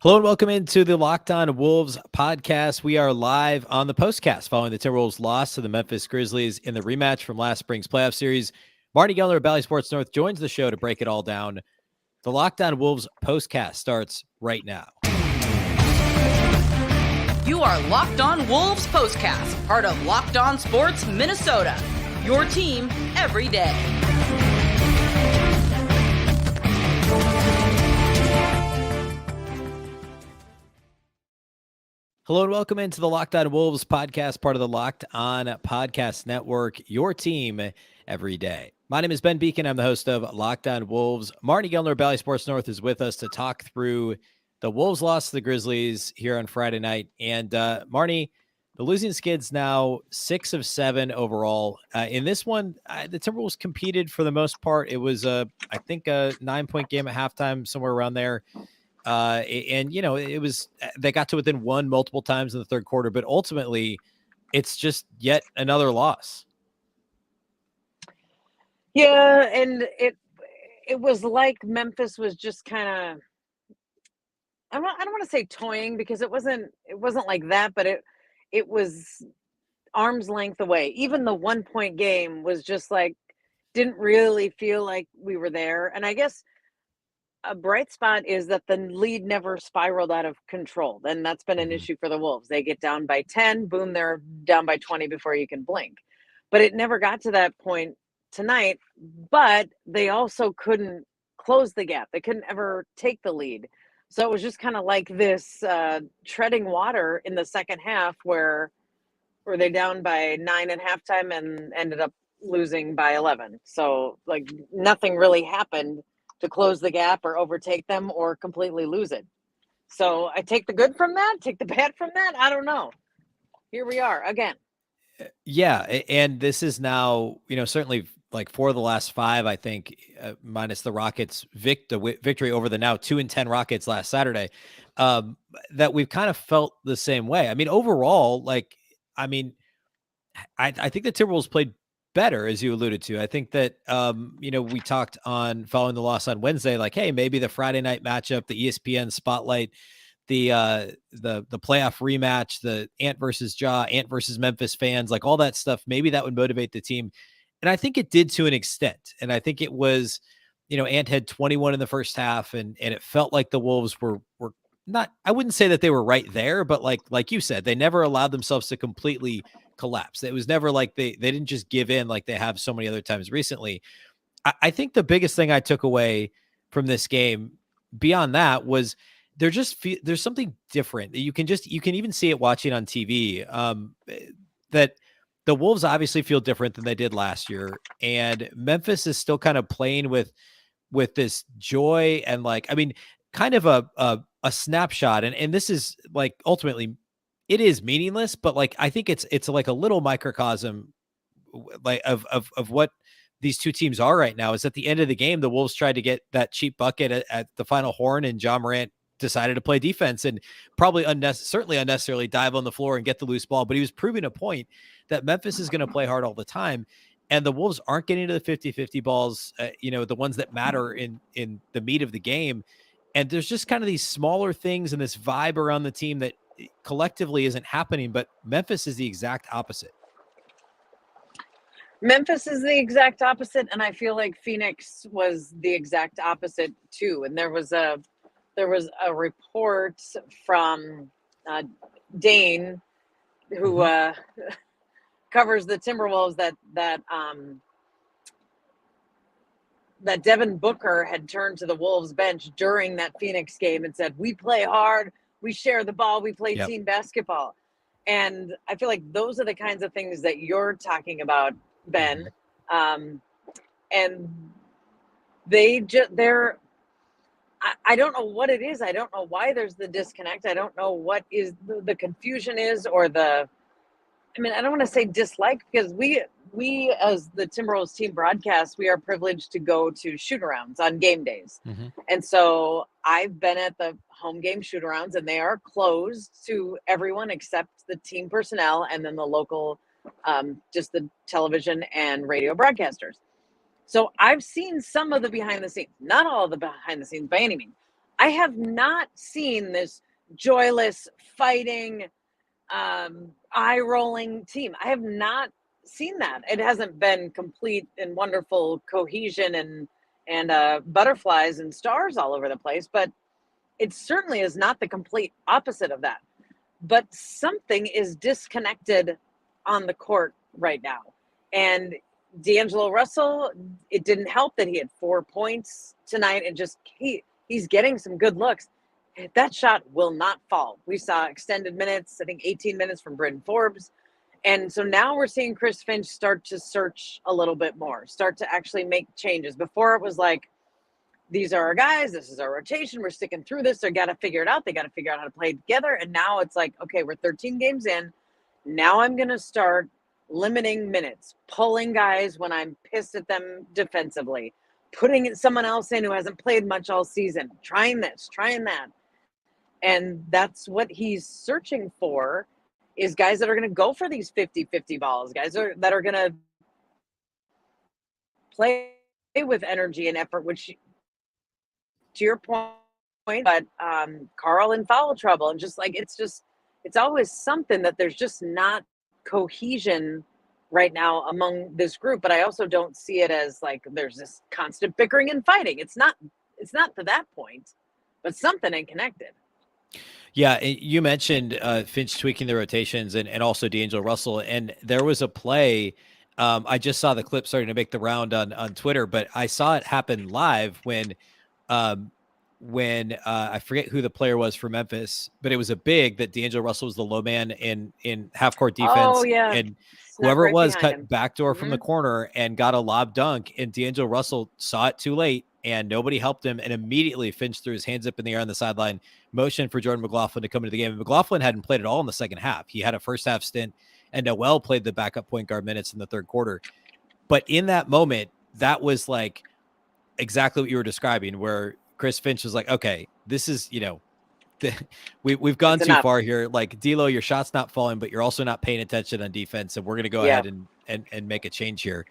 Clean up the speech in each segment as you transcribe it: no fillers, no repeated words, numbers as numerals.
Hello and welcome into the Locked On Wolves podcast. We are live on the postcast following the Timberwolves' loss to the Memphis Grizzlies in the rematch from last spring's playoff series. Marney Gellner of Bally Sports North joins the show to break it all down. The Locked On Wolves postcast starts right now. You are Locked On Wolves postcast, part of Locked On Sports Minnesota. Your team every day. Hello and welcome into the Locked On Wolves podcast, part of the Locked On Podcast Network, your team every day. My name is Ben Beecken. I'm the host of Locked On Wolves. Marney Gellner of Bally Sports North is with us to talk through the Wolves' loss to the Grizzlies here on Friday night. And Marney, the losing skid's now 6 of 7 overall. In this one, the Timberwolves competed for the most part. It was, I think, a 9-point game at halftime, somewhere around there. And you know, it was, they got to within one multiple times in the third quarter, but ultimately it's just yet another loss. Yeah. And it was like Memphis was just kind of, I don't want to say toying, because it wasn't like that, but it was arm's length away. Even the 1-point game was just like, didn't really feel like we were there. And I guess a bright spot is that the lead never spiraled out of control. And that's been an issue for the Wolves. They get down by 10, boom, they're down by 20 before you can blink. But it never got to that point tonight. But they also couldn't close the gap. They couldn't ever take the lead. So it was just kind of like this treading water in the second half where they down by 9 at halftime and ended up losing by 11. So like nothing really happened to close the gap or overtake them or completely lose it. So I take the good from that, take the bad from that. I don't know. Here we are again. Yeah. And this is now, you know, certainly like 4 of the last 5, I think, minus the Rockets victory over the now 2-10 Rockets last Saturday, that we've kind of felt the same way. I mean, overall, like, I mean, I think the Timberwolves played better, as you alluded to. I think that, you know, we talked on following the loss on Wednesday, like, hey, maybe the Friday night matchup, the ESPN spotlight, the playoff rematch, the Ant versus Memphis fans, like all that stuff, maybe that would motivate the team. And I think it did to an extent. And I think it was, you know, Ant had 21 in the first half, and it felt like the Wolves were not, I wouldn't say that they were right there, but like you said, they never allowed themselves to completely collapse. It was never like they didn't just give in like they have so many other times recently. I think the biggest thing I took away from this game beyond that was there's something different. You can even see it watching on TV, that the Wolves obviously feel different than they did last year. And Memphis is still kind of playing with this joy and, like, I mean, kind of a snapshot. And this is like, ultimately it is meaningless, but like, I think it's like a little microcosm like of what these two teams are right now. Is at the end of the game, the Wolves tried to get that cheap bucket at the final horn, and John Morant decided to play defense and probably certainly unnecessarily dive on the floor and get the loose ball. But he was proving a point that Memphis is going to play hard all the time. And the Wolves aren't getting to the 50-50 balls, you know, the ones that matter in the meat of the game. And there's just kind of these smaller things and this vibe around the team that collectively isn't happening, but Memphis is the exact opposite. Memphis is the exact opposite. And I feel like Phoenix was the exact opposite too. And there was a report from Dane, who covers the Timberwolves, that Devin Booker had turned to the Wolves bench during that Phoenix game and said, "We play hard, we share the ball, we play team basketball." And I feel like those are the kinds of things that you're talking about, Ben. And they're I don't know what it is. I don't know why there's the disconnect. I don't know what is the confusion is, or I don't want to say dislike, because we as the Timberwolves team broadcast, we are privileged to go to shoot-arounds on game days. And so I've been at the home game shoot-arounds, and they are closed to everyone except the team personnel and then the local, just the television and radio broadcasters. So I've seen some of the behind the scenes, not all of the behind the scenes by any means. I have not seen this joyless, fighting, eye-rolling team. I have not seen that. It hasn't been complete and wonderful cohesion and butterflies and stars all over the place, but it certainly is not the complete opposite of that. But something is disconnected on the court right now. And D'Angelo Russell, it didn't help that he had 4 points tonight and just he's getting some good looks. That shot will not fall. We saw extended minutes, I think 18 minutes from Bryn Forbes. And so now we're seeing Chris Finch start to search a little bit more, start to actually make changes. Before it was like, these are our guys, this is our rotation, we're sticking through this, they got to figure it out, they got to figure out how to play together. And now it's like, okay, we're 13 games in. Now I'm going to start limiting minutes, pulling guys when I'm pissed at them defensively, putting someone else in who hasn't played much all season, trying this, trying that. And that's what he's searching for, is guys that are going to go for these 50-50 balls, guys that are going to play with energy and effort, which, to your point, but Carl in foul trouble. And just like, it's always something that there's just not cohesion right now among this group. But I also don't see it as like there's this constant bickering and fighting. It's not to that point, but something ain't connected. Yeah, you mentioned Finch tweaking the rotations and also D'Angelo Russell. And there was a play, I just saw the clip starting to make the round on Twitter, but I saw it happen live when I forget who the player was for Memphis, but it was a big that D'Angelo Russell was the low man in half court defense. Oh, yeah. And Snuck whoever right it was behind cut him. backdoor from the corner and got a lob dunk, and D'Angelo Russell saw it too late and nobody helped him, and immediately Finch threw his hands up in the air on the sideline, motioned for Jordan McLaughlin to come into the game. And McLaughlin hadn't played at all in the second half. He had a first half stint, and Noel played the backup point guard minutes in the third quarter. But in that moment, that was like exactly what you were describing, where Chris Finch was like, okay, this is, we've gone too far here. Like, D'Lo, your shot's not falling, but you're also not paying attention on defense. And we're going to go ahead and make a change here.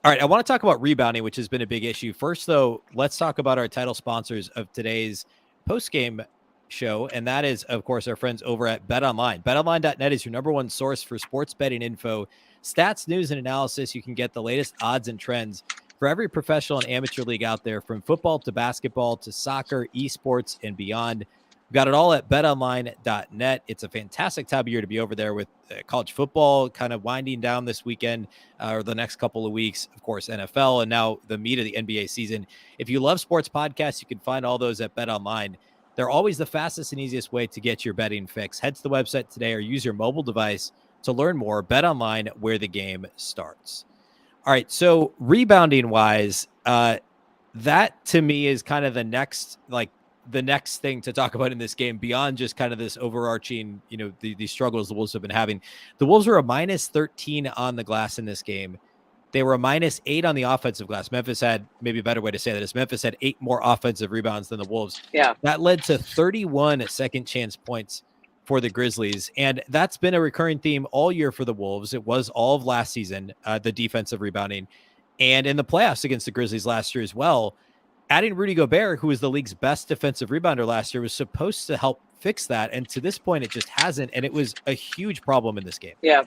All right, I want to talk about rebounding, which has been a big issue. First, though, let's talk about our title sponsors of today's post-game show, and that is, of course, our friends over at BetOnline. BetOnline.net is your number one source for sports betting info, stats, news, and analysis. You can get the latest odds and trends for every professional and amateur league out there, from football to basketball to soccer, esports, and beyond. We've got it all at betonline.net. It's a fantastic time of year to be over there with college football kind of winding down this weekend or the next couple of weeks. Of course, NFL, and now the meat of the NBA season. If you love sports podcasts, you can find all those at BetOnline. They're always the fastest and easiest way to get your betting fix. Head to the website today or use your mobile device to learn more. BetOnline, where the game starts. All right, so rebounding wise, that to me is kind of the next thing to talk about in this game, beyond just kind of this overarching, the struggles the Wolves have been having. The Wolves were a minus 13 on the glass in this game. They were a minus 8 on the offensive glass. Memphis had, maybe a better way to say that is, Memphis had 8 more offensive rebounds than the Wolves. Yeah. That led to 31 second chance points for the Grizzlies. And that's been a recurring theme all year for the Wolves. It was all of last season, the defensive rebounding, and in the playoffs against the Grizzlies last year as well. Adding Rudy Gobert, who was the league's best defensive rebounder last year, was supposed to help fix that. And to this point, it just hasn't. And it was a huge problem in this game. Yeah,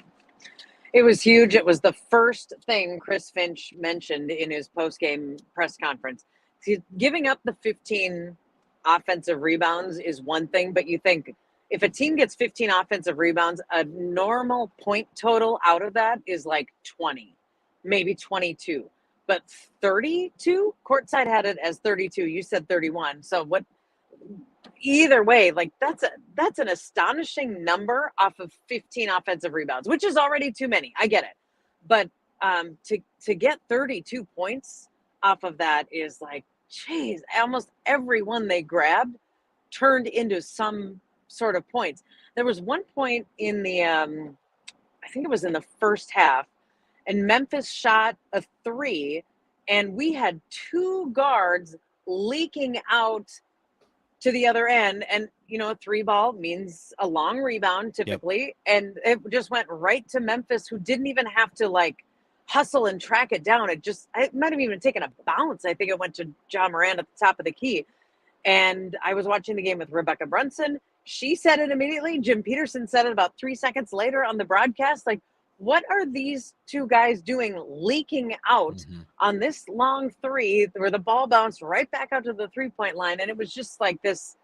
it was huge. It was the first thing Chris Finch mentioned in his post-game press conference. See, giving up the 15 offensive rebounds is one thing, but you think if a team gets 15 offensive rebounds, a normal point total out of that is like 20, maybe 22. But 32, courtside had it as 32. You said 31. So what? Either way, like that's an astonishing number off of 15 offensive rebounds, which is already too many. I get it, but to get 32 points off of that is like, geez, almost everyone they grabbed turned into some sort of points. There was one point in the, I think it was in the first half, and Memphis shot a 3, and we had 2 guards leaking out to the other end. And, a 3 ball means a long rebound typically. Yep. And it just went right to Memphis, who didn't even have to like hustle and track it down. It might have even taken a bounce. I think it went to John Moran at the top of the key. And I was watching the game with Rebecca Brunson. She said it immediately. Jim Peterson said it about 3 seconds later on the broadcast. Like, what are these two guys doing leaking out on this long three where the ball bounced right back out to the 3-point line? And it was just like this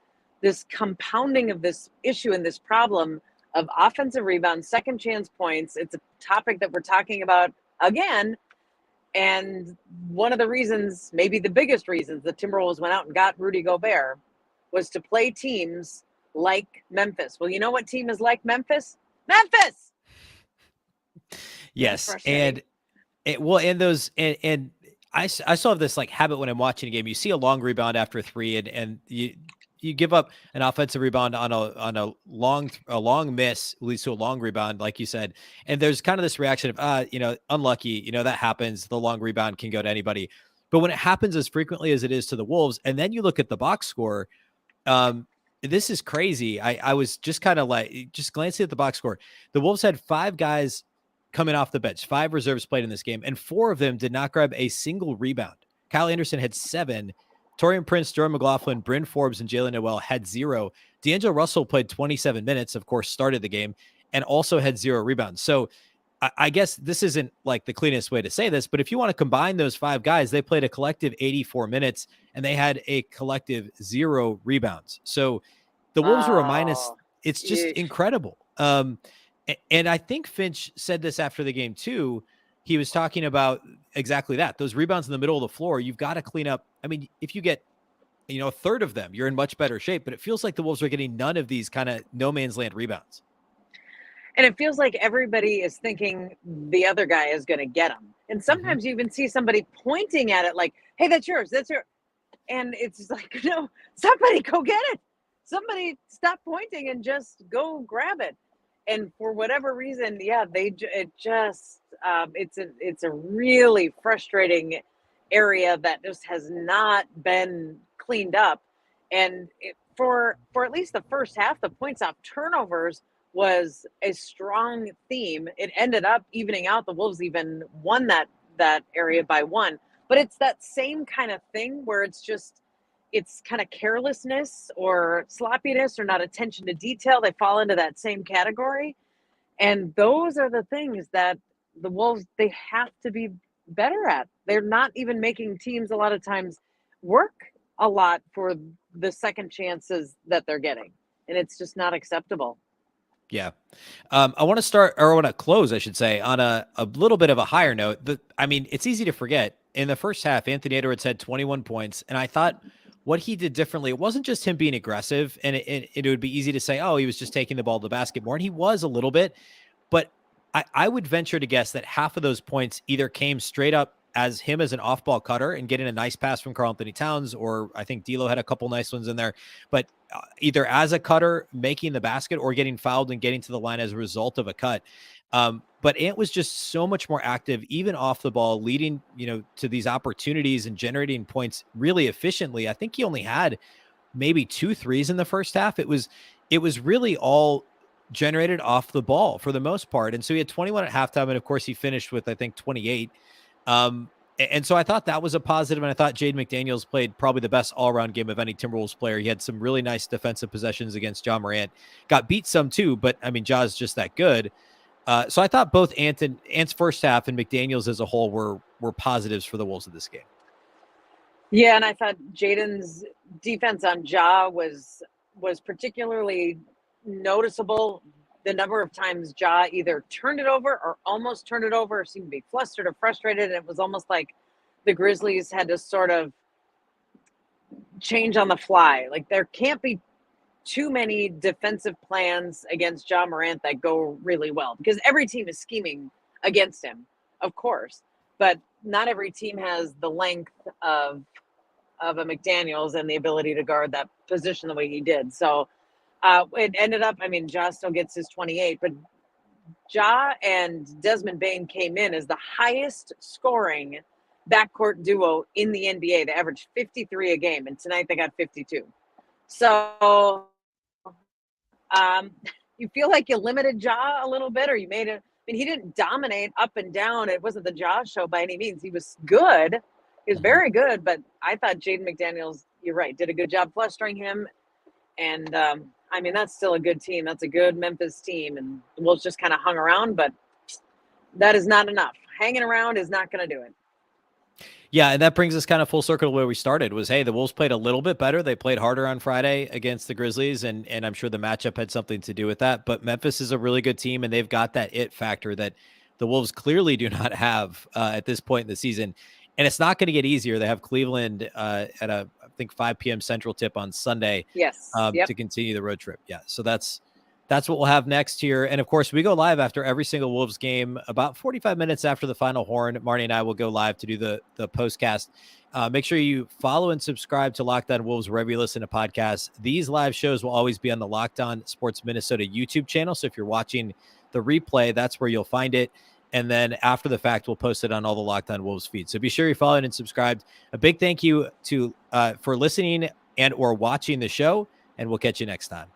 compounding of this issue and this problem of offensive rebounds, second chance points. It's a topic that we're talking about again. And one of the reasons, maybe the biggest reasons, the Timberwolves went out and got Rudy Gobert was to play teams like Memphis. Well, you know what team is like Memphis? Memphis! Yes. And I still have this like habit when I'm watching a game. You see a long rebound after a three, and you give up an offensive rebound on a long miss, leads to a long rebound, like you said. And there's kind of this reaction of, unlucky, that happens. The long rebound can go to anybody. But when it happens as frequently as it is to the Wolves, and then you look at the box score, this is crazy. I was just kind of just glancing at the box score. The Wolves had 5 guys coming off the bench, 5 reserves played in this game, and 4 of them did not grab a single rebound. Kyle Anderson had 7. Taurean Prince, Jordan McLaughlin, Bryn Forbes, and Jalen Noel had 0. D'Angelo Russell played 27 minutes, of course, started the game, and also had 0 rebounds. So I guess this isn't like the cleanest way to say this, but if you want to combine those 5 guys, they played a collective 84 minutes, and they had a collective 0 rebounds. So the Wolves were a minus. It's just incredible. And I think Finch said this after the game too. He was talking about exactly that. Those rebounds in the middle of the floor, you've got to clean up. I mean, if you get, a third of them, you're in much better shape, but it feels like the Wolves are getting none of these kind of no man's land rebounds. And it feels like everybody is thinking the other guy is going to get them. And sometimes you even see somebody pointing at it like, hey, that's yours. That's yours. And it's like, no, somebody go get it. Somebody stop pointing and just go grab it. And for whatever reason, it's a really frustrating area that just has not been cleaned up. And for at least the first half, the points off turnovers was a strong theme. It ended up evening out. The Wolves even won that area by 1. But it's that same kind of thing where it's kind of carelessness or sloppiness or not attention to detail. They fall into that same category. And those are the things that the Wolves, they have to be better at. They're not even making teams a lot of times work a lot for the second chances that they're getting. And it's just not acceptable. Yeah. I want to close, I should say, on a little bit of a higher note. It's easy to forget. In the first half, Anthony Edwards had 21 points. And I thought what he did differently, it wasn't just him being aggressive, and it would be easy to say, oh, he was just taking the ball to the basket more, and he was a little bit, but I would venture to guess that half of those points either came straight up as him as an off-ball cutter and getting a nice pass from Karl Anthony Towns, or I think D'Lo had a couple nice ones in there, but either as a cutter making the basket or getting fouled and getting to the line as a result of a cut. But Ant was just so much more active, even off the ball, leading, to these opportunities and generating points really efficiently. I think he only had maybe 2 threes in the first half. It was really all generated off the ball for the most part. And so he had 21 at halftime. And of course he finished with, I think, 28. And so I thought that was a positive. And I thought Jaden McDaniels played probably the best all-around game of any Timberwolves player. He had some really nice defensive possessions against Ja Morant. Got beat some too, but Ja's just that good. So I thought both Ant's first half and McDaniels as a whole were positives for the Wolves of this game. Yeah, and I thought Jaden's defense on Ja was particularly noticeable. The number of times Ja either turned it over or almost turned it over, or seemed to be flustered or frustrated, and it was almost like the Grizzlies had to sort of change on the fly. Like, there can't be too many defensive plans against Ja Morant that go really well, because every team is scheming against him, of course, but not every team has the length of a McDaniels and the ability to guard that position the way he did. So it ended up, Ja still gets his 28, but Ja and Desmond Bane came in as the highest scoring backcourt duo in the NBA. They averaged 53 a game, and tonight they got 52. So you feel like you limited Ja a little bit, or you made it. He didn't dominate up and down. It wasn't the Ja show by any means. He was good. He was very good, but I thought Jaden McDaniels you're right, did a good job flustering him. And I mean, that's still a good team. That's a good Memphis team. And the Wolves just kind of hung around, but that is not enough. Hanging around is not going to do it. Yeah, and that brings us kind of full circle to where we started was, hey, the Wolves played a little bit better. They played harder on Friday against the Grizzlies, and I'm sure the matchup had something to do with that. But Memphis is a really good team, and they've got that it factor that the Wolves clearly do not have at this point in the season. And it's not going to get easier. They have Cleveland at I think 5 p.m. Central tip on Sunday Yes. to continue the road trip. Yeah, so that's what we'll have next here. And of course, we go live after every single Wolves game. About 45 minutes after the final horn, Marney and I will go live to do the postcast. Make sure you follow and subscribe to Locked On Wolves wherever you listen to podcasts. These live shows will always be on the Locked On Sports Minnesota YouTube channel. So if you're watching the replay, that's where you'll find it. And then after the fact, we'll post it on all the Locked On Wolves feeds. So be sure you're following and subscribed. A big thank you to for listening and or watching the show, and we'll catch you next time.